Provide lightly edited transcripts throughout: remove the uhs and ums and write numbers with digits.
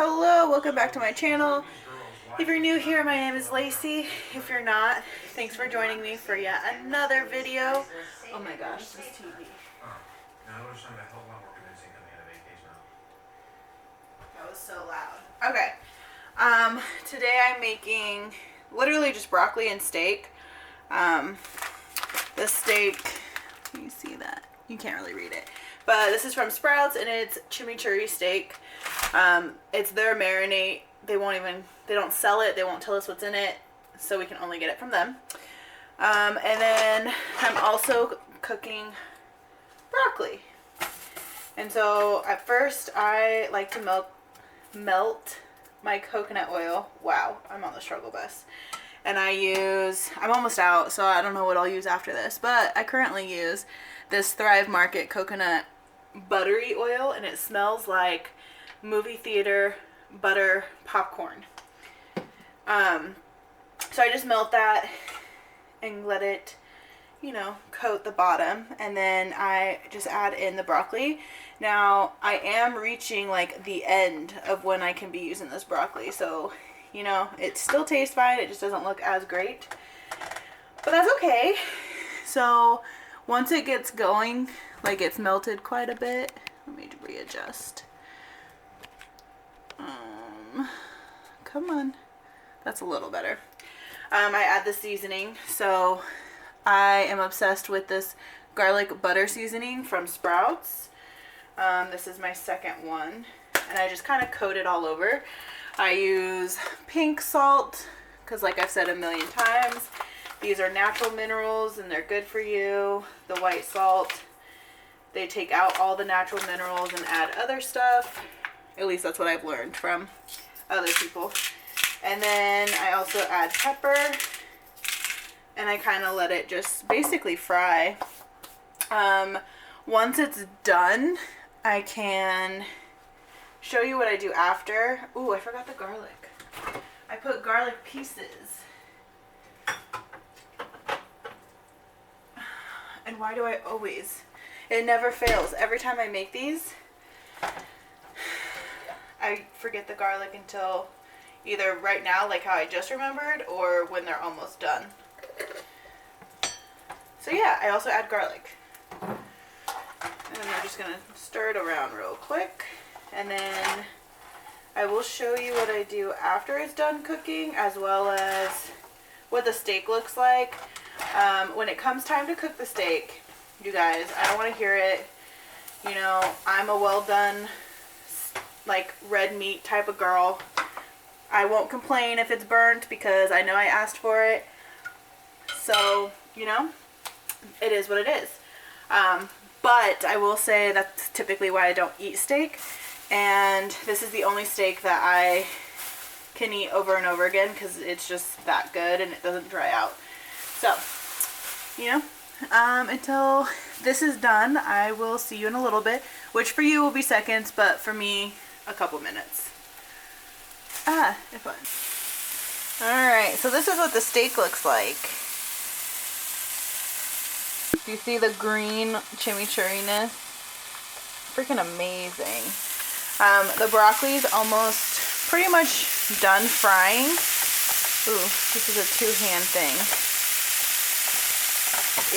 Hello, welcome back to my channel. If you're new here, my name is Lacey. If you're not, thanks for joining me for yet another video. Oh my gosh, this TV. That was so loud. Okay. Today I'm making literally just broccoli and steak. The steak, you see that? You can't really read it. But this is from Sprouts and it's chimichurri steak. It's their marinade. They don't sell it. They won't tell us what's in it. So we can only get it from them. And then I'm also cooking broccoli. And so at first I like to melt my coconut oil. Wow, I'm on the struggle bus. And I'm almost out, so I don't know what I'll use after this. But I currently use this Thrive Market coconut buttery oil, and it smells like movie theater butter popcorn. So I just melt that and let it, coat the bottom, and then I just add in the broccoli. Now I am reaching like the end of when I can be using this broccoli, so it still tastes fine. It just doesn't look as great, but that's okay. So once it gets going, like it's melted quite a bit. Let me readjust. Come on. That's a little better. I add the seasoning. So I am obsessed with this garlic butter seasoning from Sprouts. This is my second one. And I just kind of coat it all over. I use pink salt because, like I've said a million times, these are natural minerals and they're good for you. The white salt, they take out all the natural minerals and add other stuff. At least that's what I've learned from other people. And then I also add pepper, and I kind of let it just basically fry. Once it's done, I can show you what I do after. Ooh, I forgot the garlic. I put garlic pieces. And why do I always? It never fails. Every time I make these, I forget the garlic until either right now, like how I just remembered, or when they're almost done. So yeah, I also add garlic. And then I'm just going to stir it around real quick. And then I will show you what I do after it's done cooking, as well as what the steak looks like. When it comes time to cook the steak, you guys, I don't want to hear it. I'm a well done, like red meat type of girl. I won't complain if it's burnt because I know I asked for it. So, it is what it is. But I will say that's typically why I don't eat steak. And this is the only steak that I can eat over and over again because it's just that good and it doesn't dry out. So, until this is done, I will see you in a little bit, which for you will be seconds, but for me, a couple minutes. If fun. Alright, so this is what the steak looks like. Do you see the green chimichurri-ness? Freaking amazing. The broccoli's almost pretty much done frying. Ooh, this is a two-hand thing.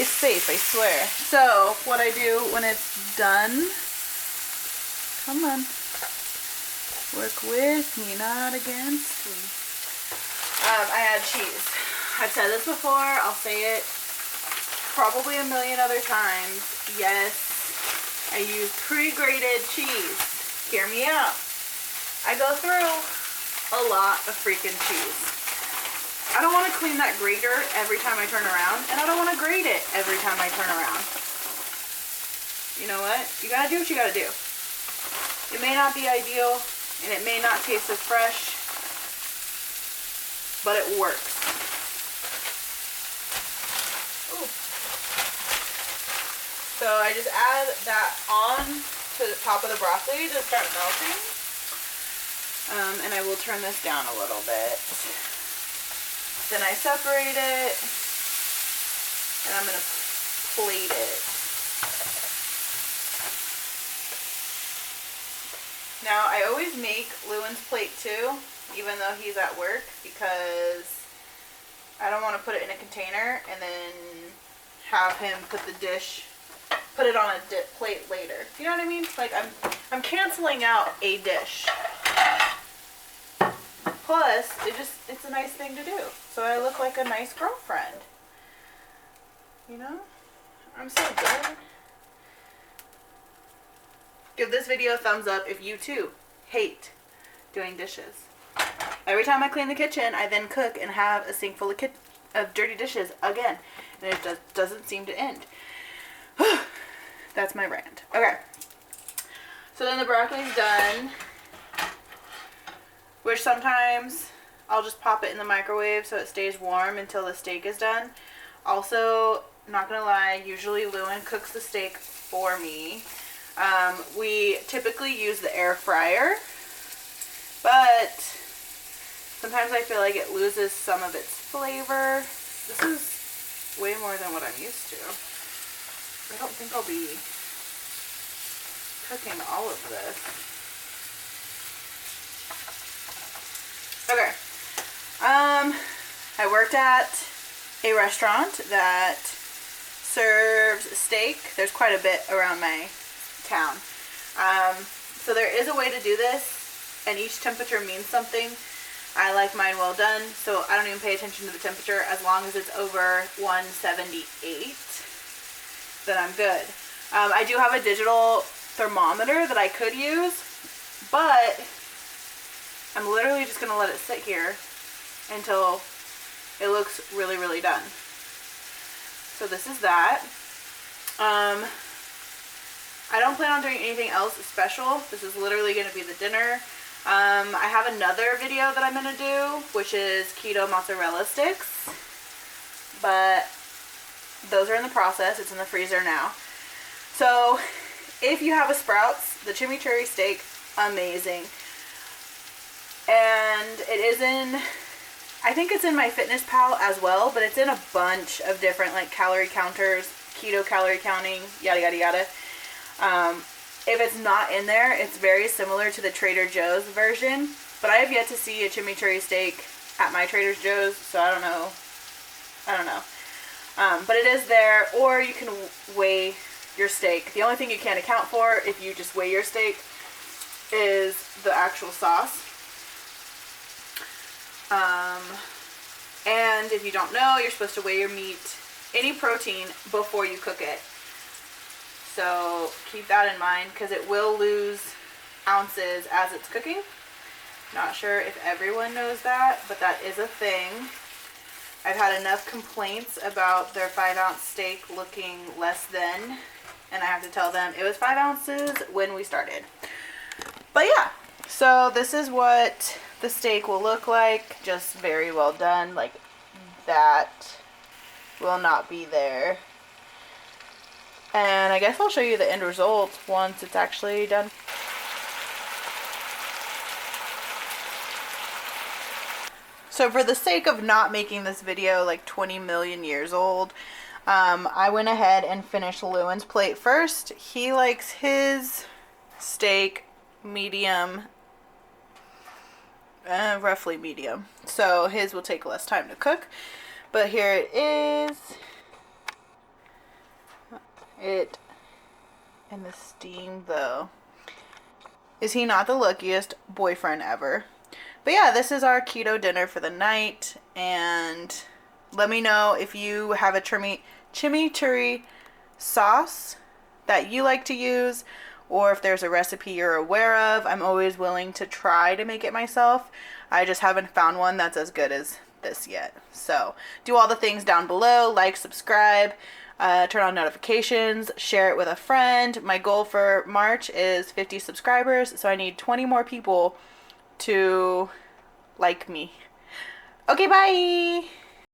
It's safe, I swear. So, what I do when it's done, come on, work with me, not against me. I add cheese. I've said this before, I'll say it probably a million other times. Yes, I use pre-grated cheese. Hear me out. I go through a lot of freaking cheese. I don't want to clean that grater every time I turn around, and I don't want to grate it every time I turn around. You know what? You gotta do what you gotta do. It may not be ideal, and it may not taste as fresh, but it works. Ooh. So I just add that on to the top of the broccoli to start melting. And I will turn this down a little bit. Then I separate it, and I'm going to plate it. Now, I always make Lewin's plate too, even though he's at work, because I don't want to put it in a container and then have him put it on a plate later. You know what I mean? Like, I'm canceling out a dish. Plus, it's a nice thing to do. So I look like a nice girlfriend. You know? I'm so good. Give this video a thumbs up if you too hate doing dishes. Every time I clean the kitchen, I then cook and have a sink full of dirty dishes again. And it doesn't seem to end. That's my rant. Okay. So then the broccoli's done. Which sometimes I'll just pop it in the microwave so it stays warm until the steak is done. Also, not gonna lie, usually Lewin cooks the steak for me. We typically use the air fryer, but sometimes I feel like it loses some of its flavor. This is way more than what I'm used to. I don't think I'll be cooking all of this. Okay. I worked at a restaurant that serves steak. There's quite a bit around my town. So there is a way to do this, and each temperature means something. I like mine well done, so I don't even pay attention to the temperature. As long as it's over 178, then I'm good. I do have a digital thermometer that I could use, but I'm literally just going to let it sit here until it looks really, really done. So this is that. I don't plan on doing anything else special. This is literally going to be the dinner. I have another video that I'm going to do, which is keto mozzarella sticks. But those are in the process. It's in the freezer now. So if you have a Sprouts, the chimichurri steak, amazing. And it is in, I think it's in my Fitness Pal as well, but it's in a bunch of different like calorie counters, keto calorie counting, yada yada yada. If it's not in there, it's very similar to the Trader Joe's version, but I have yet to see a chimichurri steak at my Trader Joe's, so I don't know. But it is there, or you can weigh your steak. The only thing you can't account for if you just weigh your steak is the actual sauce. And if you don't know, you're supposed to weigh your meat, any protein, before you cook it. So keep that in mind, because it will lose ounces as it's cooking. Not sure if everyone knows that, but that is a thing. I've had enough complaints about their 5-ounce steak looking less than, and I have to tell them it was 5 ounces when we started. But yeah, so this is what the steak will look like, just very well done. Like, that will not be there. And I guess I'll show you the end result once it's actually done. So for the sake of not making this video like 20 million years old, I went ahead and finished Lewin's plate first. He likes his steak medium, roughly medium. So his will take less time to cook. But here it is. And the steam though. Is he not the luckiest boyfriend ever? But yeah, this is our keto dinner for the night. And let me know if you have a chimichurri sauce that you like to use, or if there's a recipe you're aware of. I'm always willing to try to make it myself. I just haven't found one that's as good as this yet. So do all the things down below. Like, subscribe, turn on notifications, share it with a friend. My goal for March is 50 subscribers, so I need 20 more people to like me. Okay, bye!